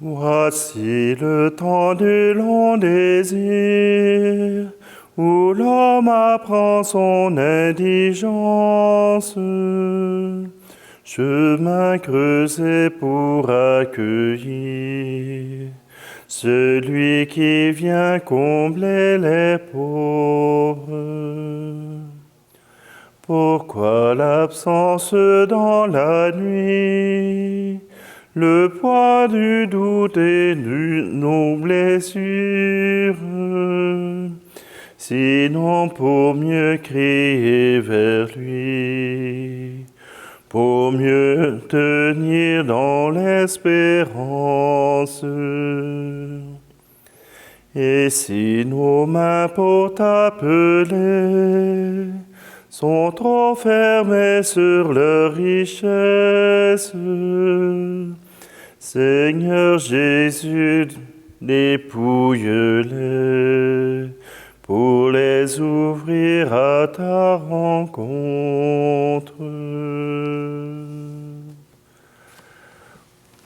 Voici le temps du long désir, où l'homme apprend son indigence. Chemin creusé pour accueillir celui qui vient combler les pauvres. Pourquoi l'absence dans la nuit, le poids du doute et de nos blessures, sinon pour mieux crier vers lui, pour mieux tenir dans l'espérance. Et si nos mains pour t'appeler sont trop fermées sur leur richesse, Seigneur Jésus, dépouille-les pour les ouvrir à ta rencontre.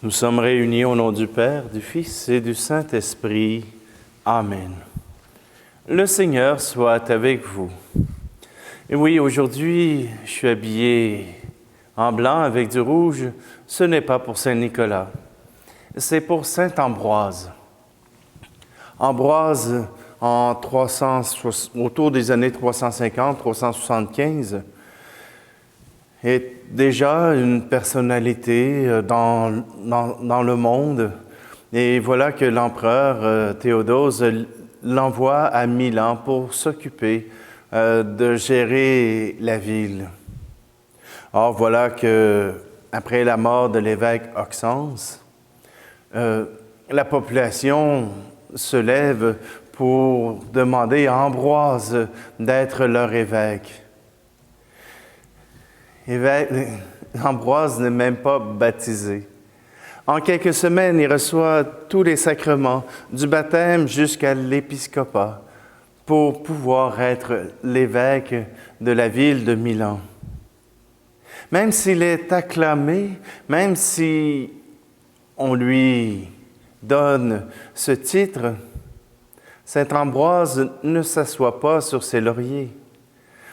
Nous sommes réunis au nom du Père, du Fils et du Saint-Esprit. Amen. Le Seigneur soit avec vous. Et oui, aujourd'hui, je suis habillé en blanc avec du rouge. Ce n'est pas pour Saint-Nicolas, c'est pour Saint-Ambroise. Ambroise, autour des années 350-375, est déjà une personnalité dans le monde. Et voilà que l'empereur Théodose l'envoie à Milan pour s'occuper de gérer la ville. Or, voilà que après la mort de l'évêque Auxence, la population se lève pour demander à Ambroise d'être leur évêque. Ambroise n'est même pas baptisé. En quelques semaines, il reçoit tous les sacrements, du baptême jusqu'à l'épiscopat, pour pouvoir être l'évêque de la ville de Milan. Même s'il est acclamé, même si on lui donne ce titre, Saint Ambroise ne s'assoit pas sur ses lauriers.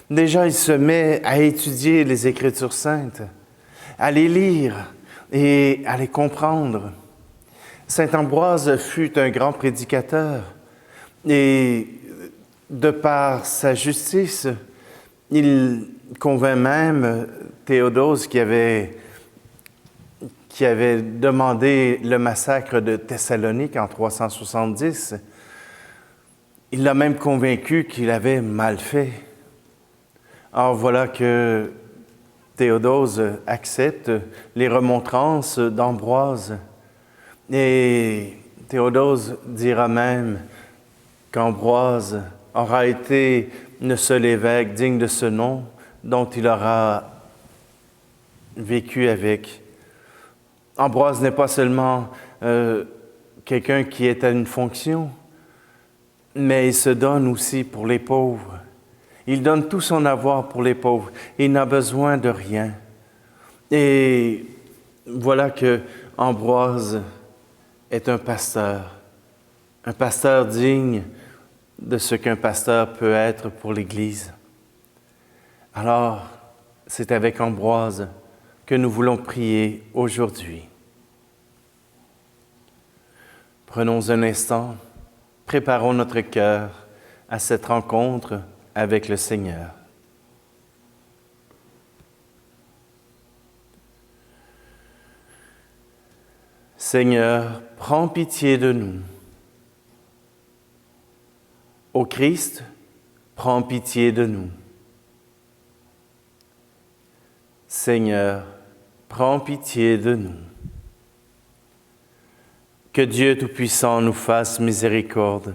Déjà, il se met à étudier les Écritures saintes, à les lire et à les comprendre. Saint Ambroise fut un grand prédicateur et de par sa justice, il convainc même Théodose qui avait demandé le massacre de Thessalonique en 370. Il l'a même convaincu qu'il avait mal fait. Or voilà que Théodose accepte les remontrances d'Ambroise. Et Théodose dira même qu'Ambroise aura été le seul évêque digne de ce nom dont il aura vécu avec. Ambroise n'est pas seulement quelqu'un qui est à une fonction, mais il se donne aussi pour les pauvres. Il donne tout son avoir pour les pauvres. Il n'a besoin de rien. Et voilà que Ambroise est un pasteur digne de ce qu'un pasteur peut être pour l'Église. Alors, c'est avec Ambroise que nous voulons prier aujourd'hui. Prenons un instant, préparons notre cœur à cette rencontre avec le Seigneur. Seigneur, prends pitié de nous. Ô Christ, prends pitié de nous. Seigneur, prends pitié de nous. Que Dieu Tout-Puissant nous fasse miséricorde,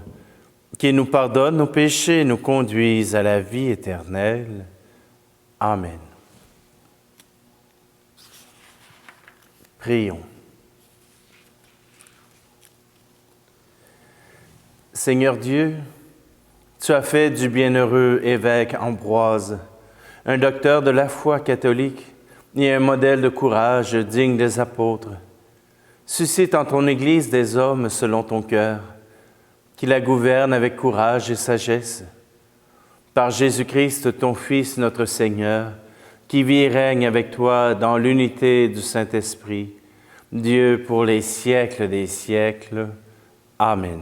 qu'il nous pardonne nos péchés et nous conduise à la vie éternelle. Amen. Prions. Seigneur Dieu, tu as fait du bienheureux évêque Ambroise un docteur de la foi catholique et un modèle de courage digne des apôtres. Suscite en ton Église des hommes selon ton cœur, qui la gouvernent avec courage et sagesse. Par Jésus-Christ, ton Fils, notre Seigneur, qui vit et règne avec toi dans l'unité du Saint-Esprit, Dieu pour les siècles des siècles. Amen.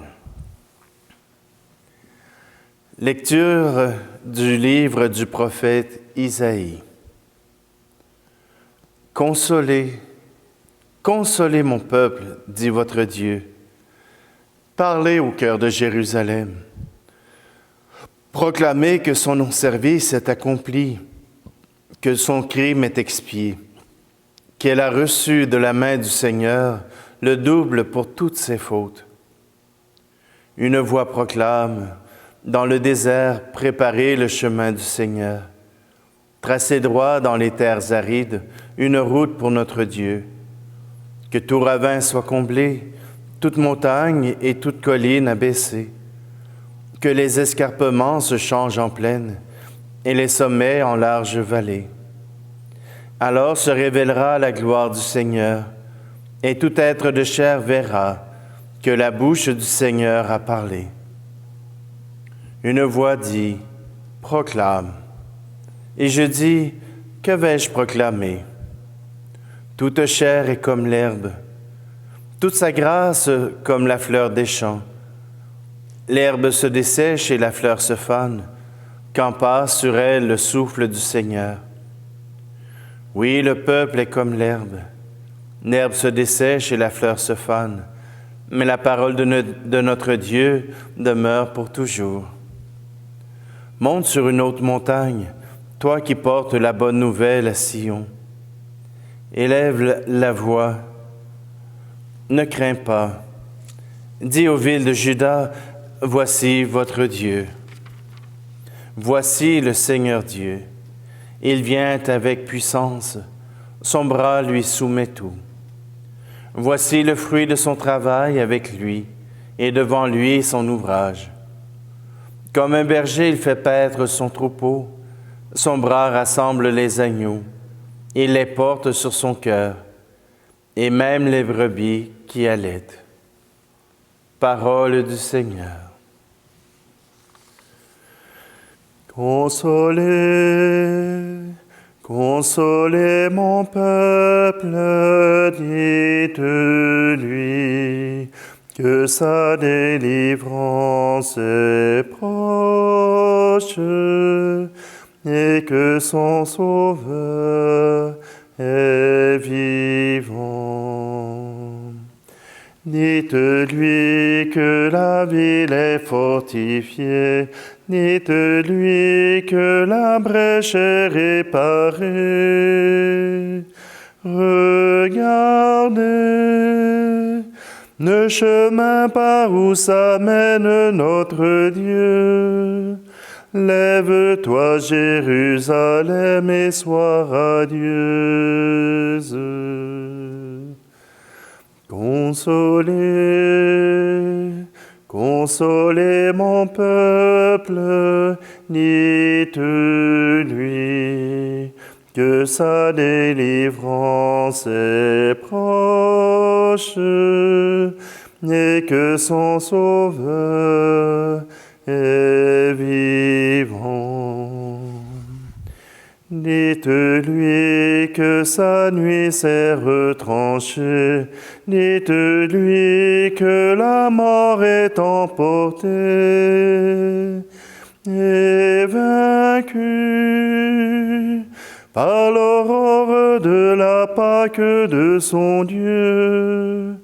Lecture du livre du prophète Isaïe. Consolez, consolez mon peuple, dit votre Dieu. Parlez au cœur de Jérusalem. Proclamez que son non-service est accompli, que son crime est expié, qu'elle a reçu de la main du Seigneur le double pour toutes ses fautes. Une voix proclame, dans le désert, préparez le chemin du Seigneur. Tracez droit dans les terres arides une route pour notre Dieu. Que tout ravin soit comblé, toute montagne et toute colline abaissée. Que les escarpements se changent en plaine et les sommets en larges vallées. Alors se révélera la gloire du Seigneur, et tout être de chair verra que la bouche du Seigneur a parlé. Une voix dit, « Proclame ». Et je dis, « Que vais-je proclamer » Toute chair est comme l'herbe, toute sa grâce comme la fleur des champs. L'herbe se dessèche et la fleur se fane, quand passe sur elle le souffle du Seigneur. Oui, le peuple est comme l'herbe. L'herbe se dessèche et la fleur se fane, mais la parole de notre Dieu demeure pour toujours. Monte sur une haute montagne, toi qui portes la bonne nouvelle à Sion. Élève la voix, ne crains pas. Dis aux villes de Juda, voici votre Dieu. Voici le Seigneur Dieu. Il vient avec puissance, son bras lui soumet tout. Voici le fruit de son travail avec lui, et devant lui son ouvrage. Comme un berger, il fait paître son troupeau, son bras rassemble les agneaux, il les porte sur son cœur, et même les brebis qui allaitent. Parole du Seigneur. Consolez, consolez mon peuple, dites-lui que sa délivrance est proche et que son Sauveur est vivant. Dites-lui que la ville est fortifiée, dites-lui que la brèche est réparée. Regardez le chemin par où s'amène notre Dieu. Lève-toi, Jérusalem, et sois radieuse. Consolez, consolez mon peuple, dites-lui que sa délivrance est proche et que son Sauveur est vivant. Dites-lui que sa nuit s'est retranchée, dites-lui que la mort est emportée et vaincue par l'aurore de la Pâque de son Dieu.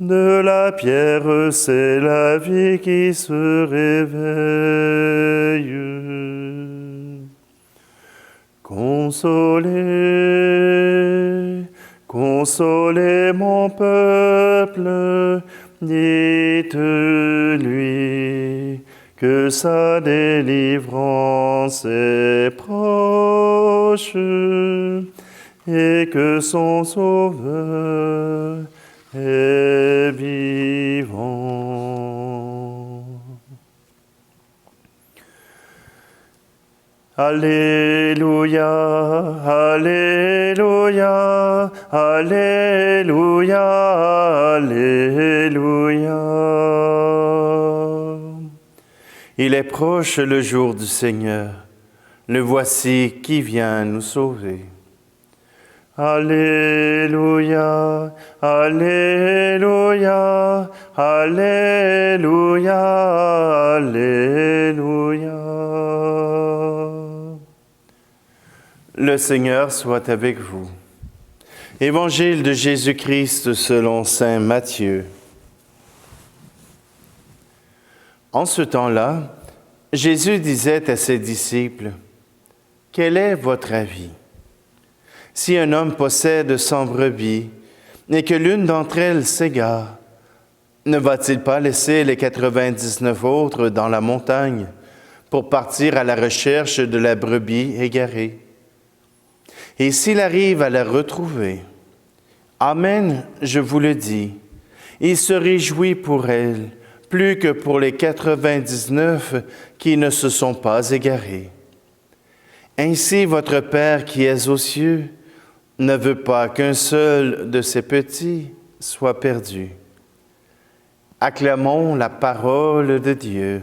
De la pierre, c'est la vie qui se réveille. Consolez, consolez mon peuple, dites-lui que sa délivrance est proche et que son Sauveur est vivant. Alléluia, Alléluia, Alléluia, Alléluia. Il est proche le jour du Seigneur. Le voici qui vient nous sauver. Alléluia, Alléluia, Alléluia, Alléluia. Le Seigneur soit avec vous. Évangile de Jésus-Christ selon saint Matthieu. En ce temps-là, Jésus disait à ses disciples, « Quel est votre avis? Si un homme possède 100 brebis et que l'une d'entre elles s'égare, ne va-t-il pas laisser les 99 autres dans la montagne pour partir à la recherche de la brebis égarée? Et s'il arrive à la retrouver, amen, je vous le dis, il se réjouit pour elle, plus que pour les 99 qui ne se sont pas égarés. Ainsi, votre Père qui est aux cieux ne veut pas qu'un seul de ses petits soit perdu. » Acclamons la parole de Dieu.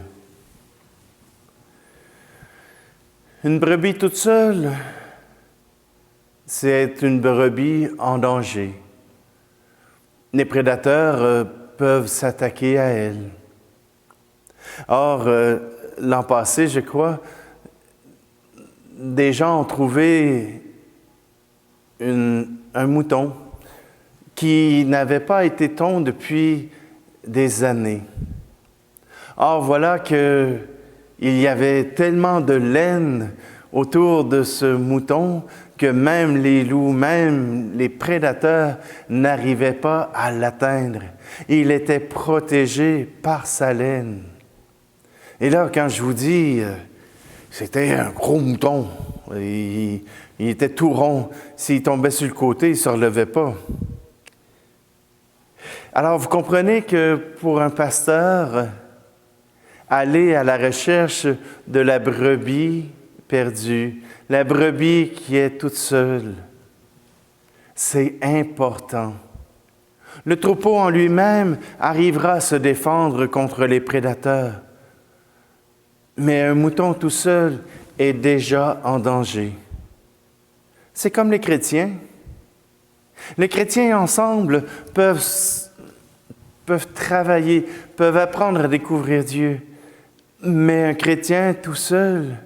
Une brebis toute seule, c'est une brebis en danger. Les prédateurs peuvent s'attaquer à elle. Or, l'an passé, je crois, des gens ont trouvé un mouton qui n'avait pas été tondu depuis des années. Or, voilà qu'il y avait tellement de laine autour de ce mouton que même les loups, même les prédateurs n'arrivaient pas à l'atteindre. Il était protégé par sa laine. Et là, quand je vous dis, c'était un gros mouton. Il était tout rond. S'il tombait sur le côté, il ne se relevait pas. Alors, vous comprenez que pour un pasteur, aller à la recherche de la brebis perdue, la brebis qui est toute seule, c'est important. Le troupeau en lui-même arrivera à se défendre contre les prédateurs. Mais un mouton tout seul est déjà en danger. C'est comme les chrétiens. Les chrétiens ensemble peuvent travailler, peuvent apprendre à découvrir Dieu. Mais un chrétien tout seul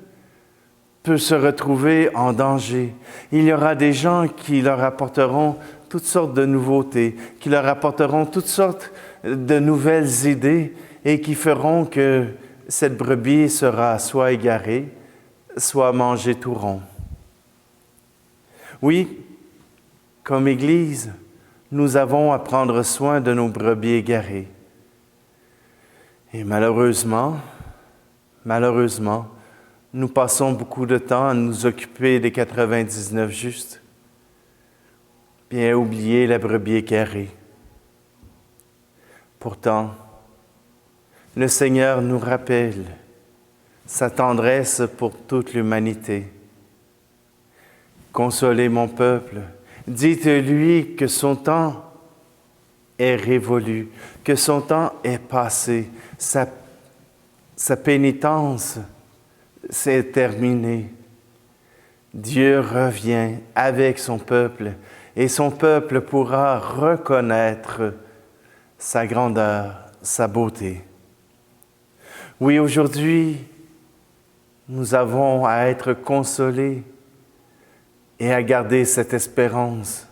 peut se retrouver en danger. Il y aura des gens qui leur apporteront toutes sortes de nouveautés, qui leur apporteront toutes sortes de nouvelles idées et qui feront que cette brebis sera soit égarée, soit mangée tout rond. Oui, comme Église, nous avons à prendre soin de nos brebis égarées. Et malheureusement, nous passons beaucoup de temps à nous occuper des 99 justes, puis à oublier la brebis égarée. Pourtant, le Seigneur nous rappelle sa tendresse pour toute l'humanité. Consolez mon peuple, dites-lui que son temps est révolu, que son temps est passé, sa pénitence s'est terminée. Dieu revient avec son peuple et son peuple pourra reconnaître sa grandeur, sa beauté. Oui, aujourd'hui, nous avons à être consolés et à garder cette espérance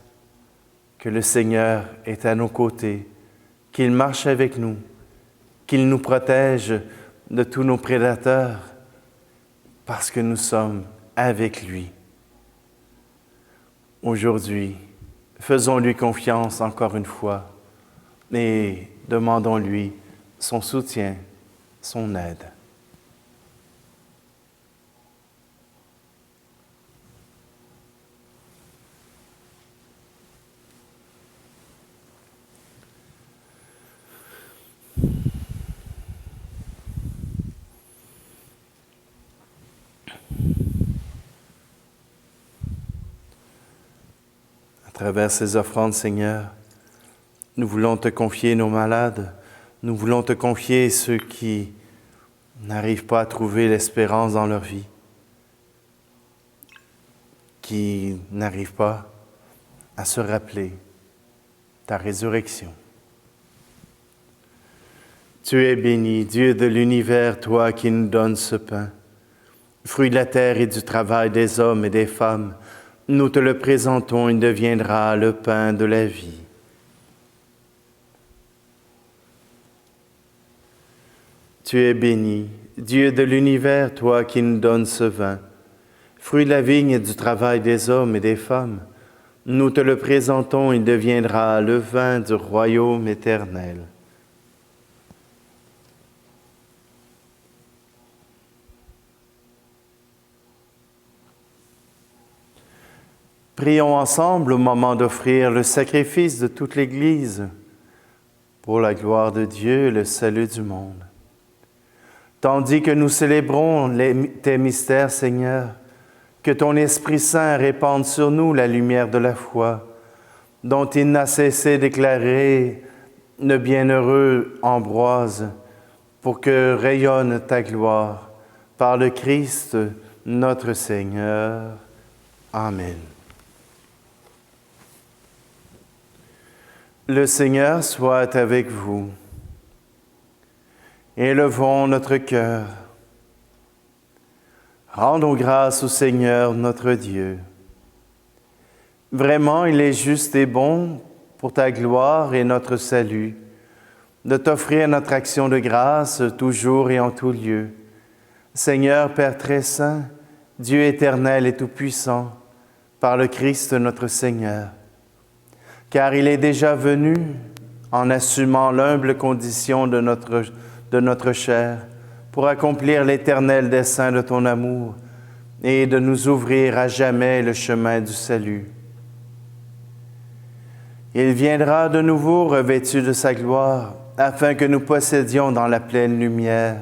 que le Seigneur est à nos côtés, qu'il marche avec nous, qu'il nous protège de tous nos prédateurs, parce que nous sommes avec lui. Aujourd'hui, faisons-lui confiance encore une fois et demandons-lui son soutien, son aide. travers ces offrandes, Seigneur, nous voulons te confier nos malades, nous voulons te confier ceux qui n'arrivent pas à trouver l'espérance dans leur vie, qui n'arrivent pas à se rappeler ta résurrection. Tu es béni, Dieu de l'univers, toi qui nous donnes ce pain, fruit de la terre et du travail des hommes et des femmes. Nous te le présentons, il deviendra le pain de la vie. Tu es béni, Dieu de l'univers, toi qui nous donnes ce vin, fruit de la vigne et du travail des hommes et des femmes. Nous te le présentons, il deviendra le vin du royaume éternel. Prions ensemble au moment d'offrir le sacrifice de toute l'Église pour la gloire de Dieu et le salut du monde. Tandis que nous célébrons tes mystères, Seigneur, que ton Esprit Saint répande sur nous la lumière de la foi, dont il n'a cessé d'éclairer le bienheureux Ambroise, pour que rayonne ta gloire par le Christ notre Seigneur. Amen. Le Seigneur soit avec vous. Élevons notre cœur. Rendons grâce au Seigneur notre Dieu. Vraiment, il est juste et bon pour ta gloire et notre salut, de t'offrir notre action de grâce toujours et en tout lieu. Seigneur Père très saint, Dieu éternel et tout-puissant, par le Christ notre Seigneur. Car il est déjà venu, en assumant l'humble condition de notre chair, pour accomplir l'éternel dessein de ton amour et de nous ouvrir à jamais le chemin du salut. Il viendra de nouveau revêtu de sa gloire, afin que nous possédions dans la pleine lumière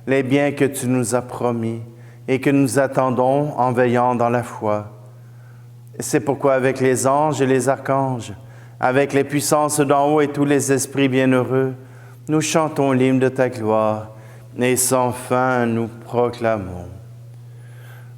les biens que tu nous as promis et que nous attendons en veillant dans la foi. C'est pourquoi avec les anges et les archanges, avec les puissances d'en haut et tous les esprits bienheureux, nous chantons l'hymne de ta gloire, et sans fin nous proclamons.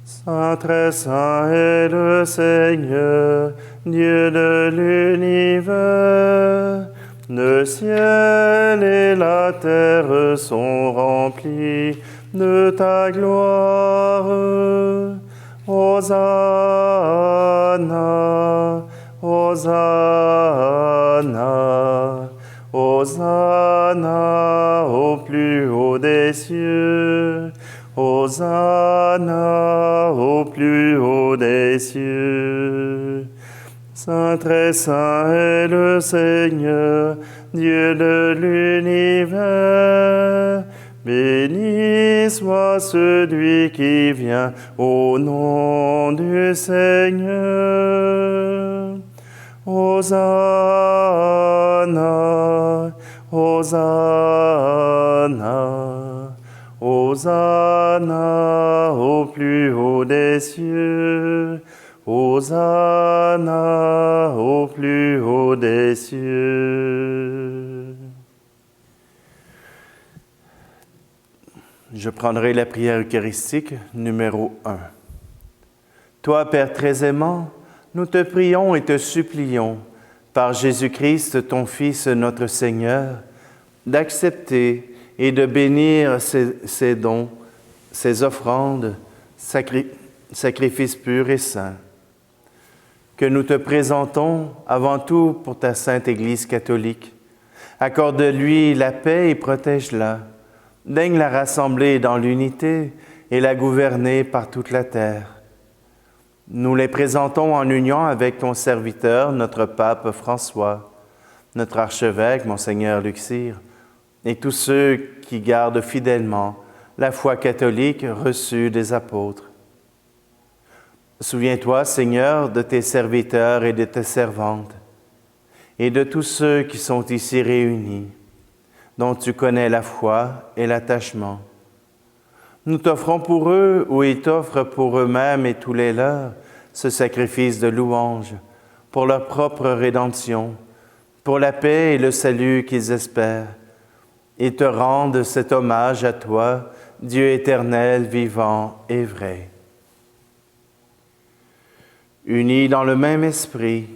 Saint, très saint est le Seigneur, Dieu de l'univers. Le ciel et la terre sont remplis de ta gloire. Hosanna, Hosanna, Hosanna au plus haut des cieux. Hosanna au plus haut des cieux. Saint très saint est le Seigneur, Dieu de l'univers. Béni soit celui qui vient au nom du Seigneur. Hosanna, Hosanna, Hosanna au plus haut des cieux. Hosanna au plus haut des cieux. Je prendrai la prière eucharistique numéro 1. Toi, Père très aimant, nous te prions et te supplions, par Jésus-Christ, ton Fils, notre Seigneur, d'accepter et de bénir ces dons, ces offrandes, sacrifices purs et saints, que nous te présentons avant tout pour ta sainte Église catholique. Accorde-lui la paix et protège-la. Daigne la rassembler dans l'unité et la gouverner par toute la terre. Nous les présentons en union avec ton serviteur, notre pape François, notre archevêque, Monseigneur Luxire, et tous ceux qui gardent fidèlement la foi catholique reçue des apôtres. Souviens-toi, Seigneur, de tes serviteurs et de tes servantes, et de tous ceux qui sont ici réunis, dont tu connais la foi et l'attachement. Nous t'offrons pour eux, ou ils t'offrent pour eux-mêmes et tous les leurs, ce sacrifice de louange, pour leur propre rédemption, pour la paix et le salut qu'ils espèrent. Ils te rendent cet hommage à toi, Dieu éternel, vivant et vrai. Unis dans le même esprit,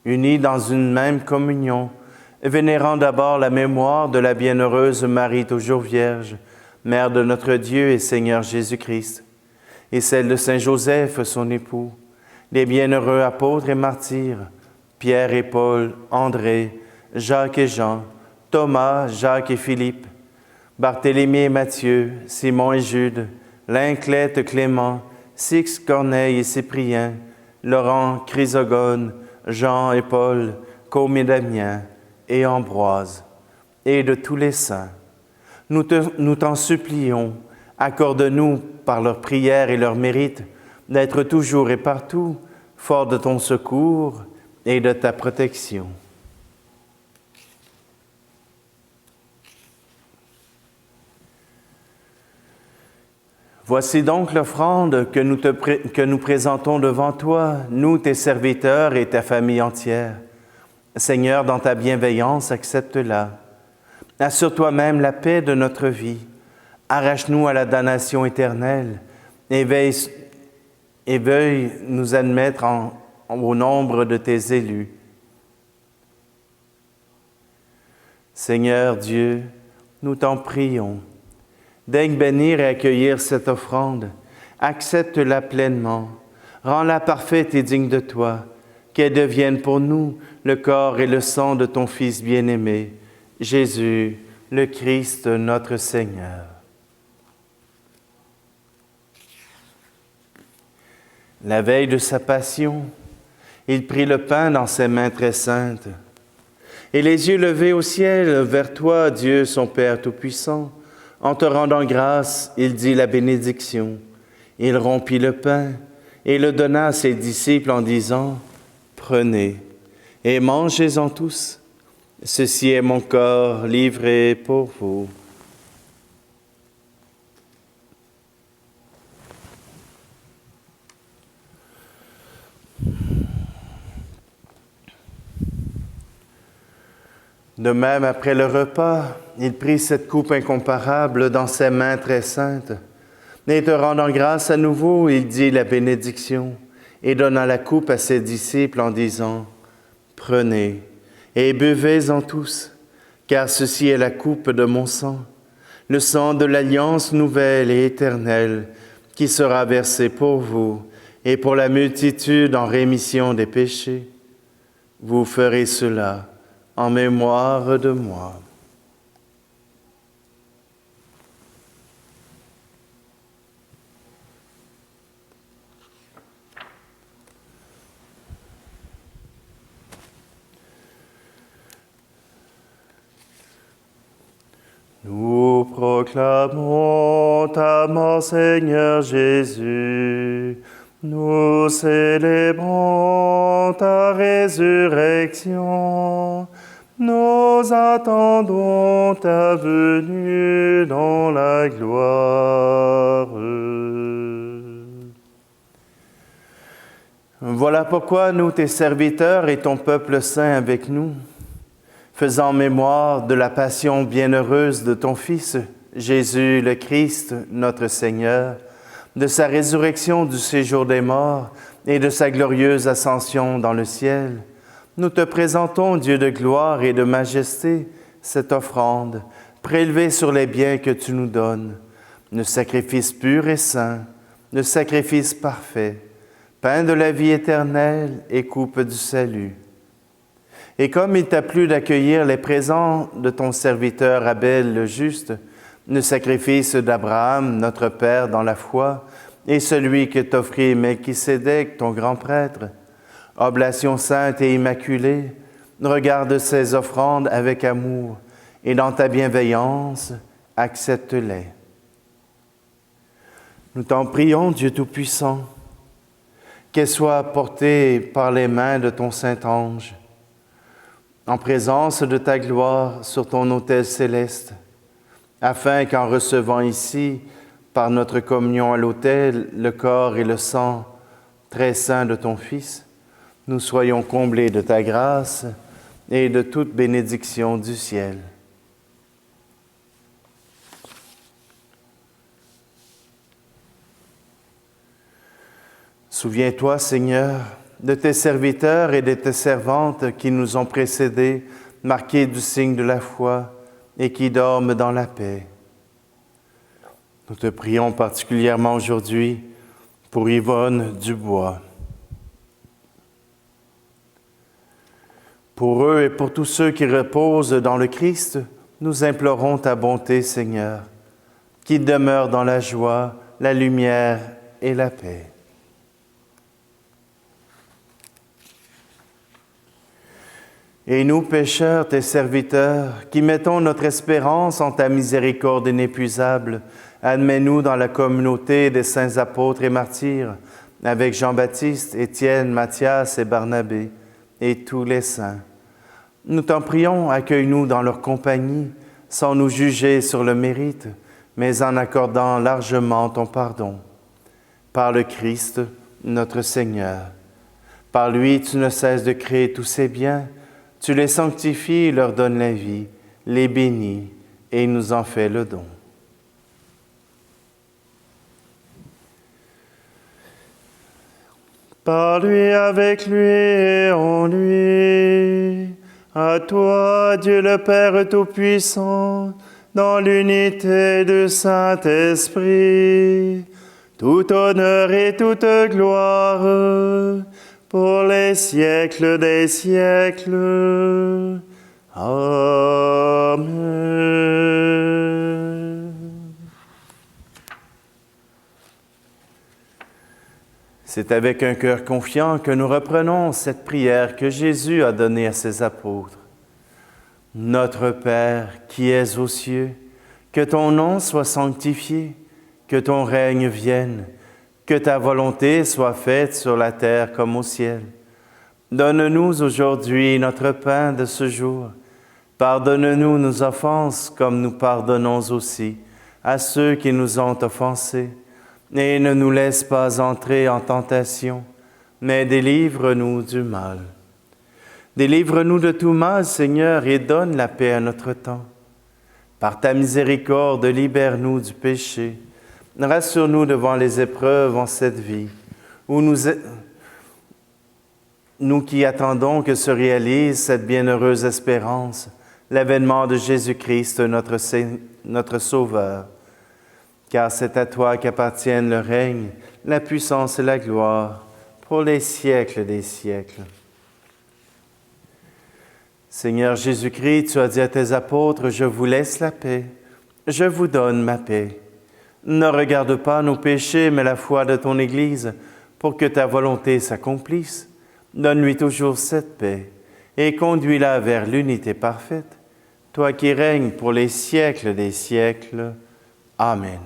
unis dans une même communion, vénérant d'abord la mémoire de la bienheureuse Marie toujours Vierge, Mère de notre Dieu et Seigneur Jésus-Christ, et celle de Saint Joseph, son époux, les bienheureux apôtres et martyrs, Pierre et Paul, André, Jacques et Jean, Thomas, Jacques et Philippe, Barthélemy et Matthieu, Simon et Jude, Linclète, Clément, Six, Corneille et Cyprien, Laurent, Chrysogone, Jean et Paul, Côme et Damien, et Ambroise, et de tous les saints. Nous t'en supplions, accorde-nous, par leurs prières et leurs mérites, d'être toujours et partout forts de ton secours et de ta protection. Voici donc l'offrande que nous présentons devant toi, nous, tes serviteurs et ta famille entière. Seigneur, dans ta bienveillance, accepte-la. Assure toi-même la paix de notre vie. Arrache-nous à la damnation éternelle et veuille nous admettre au nombre de tes élus. Seigneur Dieu, nous t'en prions. Daigne bénir et accueillir cette offrande. Accepte-la pleinement. Rends-la parfaite et digne de toi, qu'elle devienne pour nous le corps et le sang de ton Fils bien-aimé, Jésus, le Christ, notre Seigneur. La veille de sa passion, il prit le pain dans ses mains très saintes, et les yeux levés au ciel vers toi, Dieu, son Père Tout-Puissant, en te rendant grâce, il dit la bénédiction. Il rompit le pain et le donna à ses disciples en disant, « Prenez et mangez-en tous. Ceci est mon corps livré pour vous. » De même, après le repas, il prit cette coupe incomparable dans ses mains très saintes, et te rendant grâce à nouveau, il dit la bénédiction, et donna la coupe à ses disciples en disant, « Prenez et buvez-en tous, car ceci est la coupe de mon sang, le sang de l'alliance nouvelle et éternelle, qui sera versé pour vous et pour la multitude en rémission des péchés. Vous ferez cela en mémoire de moi. » Nous proclamons ta mort, Seigneur Jésus. Nous célébrons ta résurrection. Nous attendons ta venue dans la gloire. Voilà pourquoi nous, tes serviteurs et ton peuple saint avec nous, faisant mémoire de la passion bienheureuse de ton Fils, Jésus le Christ, notre Seigneur, de sa résurrection du séjour des morts et de sa glorieuse ascension dans le ciel, nous te présentons, Dieu de gloire et de majesté, cette offrande, prélevée sur les biens que tu nous donnes, le sacrifice pur et saint, le sacrifice parfait, pain de la vie éternelle et coupe du salut. Et comme il t'a plu d'accueillir les présents de ton serviteur Abel le juste, le sacrifice d'Abraham, notre Père dans la foi, et celui que t'offrit Melchisédek, ton grand prêtre, oblation sainte et immaculée, regarde ces offrandes avec amour et dans ta bienveillance, accepte-les. Nous t'en prions, Dieu Tout-Puissant, qu'elles soient portées par les mains de ton Saint-Ange, en présence de ta gloire sur ton autel céleste, afin qu'en recevant ici, par notre communion à l'autel, le corps et le sang très saint de ton Fils, nous soyons comblés de ta grâce et de toute bénédiction du ciel. Souviens-toi, Seigneur, de tes serviteurs et de tes servantes qui nous ont précédés, marqués du signe de la foi et qui dorment dans la paix. Nous te prions particulièrement aujourd'hui pour Yvonne Dubois. Pour eux et pour tous ceux qui reposent dans le Christ, nous implorons ta bonté, Seigneur, qu'ils demeurent dans la joie, la lumière et la paix. Et nous, pécheurs, tes serviteurs, qui mettons notre espérance en ta miséricorde inépuisable, admets-nous dans la communauté des saints apôtres et martyrs, avec Jean-Baptiste, Étienne, Matthias et Barnabé, et tous les saints. Nous t'en prions, accueille-nous dans leur compagnie, sans nous juger sur le mérite, mais en accordant largement ton pardon. Par le Christ, notre Seigneur. Par lui, tu ne cesses de créer tous ces biens, tu les sanctifies et leur donnes la vie, les bénis et nous en fais le don. Par lui, avec lui et en lui, à toi, Dieu le Père Tout-Puissant, dans l'unité du Saint-Esprit, tout honneur et toute gloire, pour les siècles des siècles. Amen. C'est avec un cœur confiant que nous reprenons cette prière que Jésus a donnée à ses apôtres. Notre Père qui es aux cieux, que ton nom soit sanctifié, que ton règne vienne, que ta volonté soit faite sur la terre comme au ciel. Donne-nous aujourd'hui notre pain de ce jour. Pardonne-nous nos offenses comme nous pardonnons aussi à ceux qui nous ont offensés. Et ne nous laisse pas entrer en tentation, mais délivre-nous du mal. Délivre-nous de tout mal, Seigneur, et donne la paix à notre temps. Par ta miséricorde, libère-nous du péché. Rassure-nous devant les épreuves en cette vie, où nous qui attendons que se réalise cette bienheureuse espérance, l'avènement de Jésus-Christ, notre Sauveur. Car c'est à toi qu'appartiennent le règne, la puissance et la gloire, pour les siècles des siècles. Seigneur Jésus-Christ, tu as dit à tes apôtres, « Je vous laisse la paix, je vous donne ma paix. » Ne regarde pas nos péchés, mais la foi de ton Église, pour que ta volonté s'accomplisse. Donne-lui toujours cette paix, et conduis-la vers l'unité parfaite, toi qui règnes pour les siècles des siècles. Amen.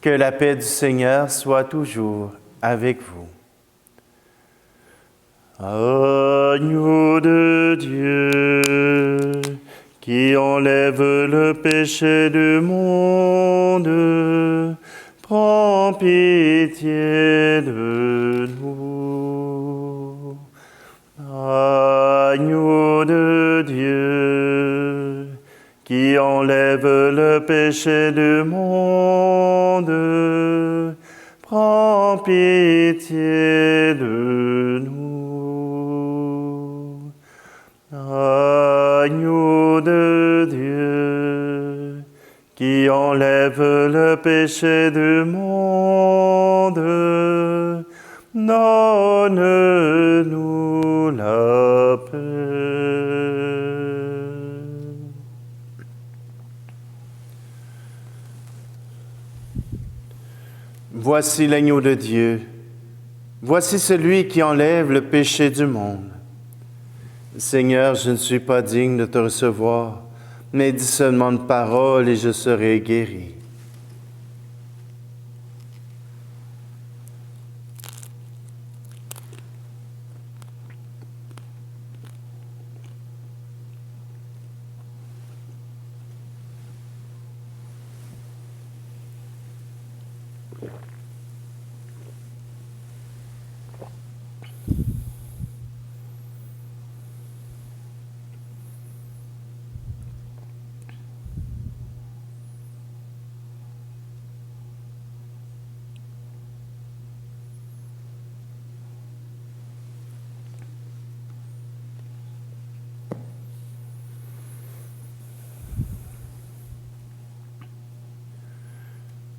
Que la paix du Seigneur soit toujours avec vous. Agneau de Dieu, qui enlève le péché du monde, prends pitié de nous. Agneau de Dieu, qui enlève le péché du monde, prends pitié de nous. Agneau de Dieu, qui enlève le péché du monde, donne-nous la paix. Voici l'agneau de Dieu, voici celui qui enlève le péché du monde. Seigneur, je ne suis pas digne de te recevoir, mais dis seulement une parole et je serai guéri.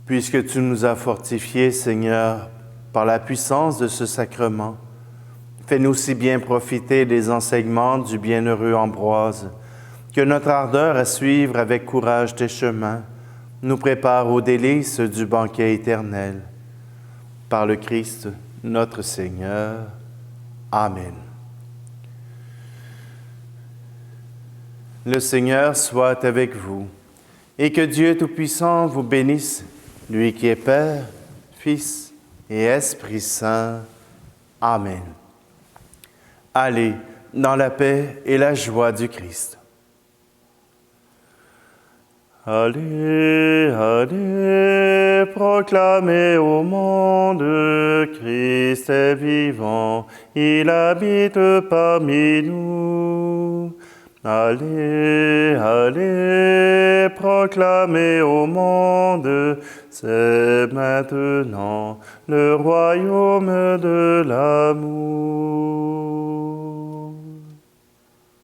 Puisque tu nous as fortifiés, Seigneur, par la puissance de ce sacrement, fais-nous si bien profiter des enseignements du bienheureux Ambroise, que notre ardeur à suivre avec courage tes chemins nous prépare aux délices du banquet éternel. Par le Christ, notre Seigneur. Amen. Le Seigneur soit avec vous, et que Dieu Tout-Puissant vous bénisse, lui qui est Père, Fils et Esprit Saint. Amen. Allez dans la paix et la joie du Christ. Allez, allez, proclamez au monde, Christ est vivant, il habite parmi nous. Allez, allez, proclamez au monde, c'est maintenant le royaume de l'amour.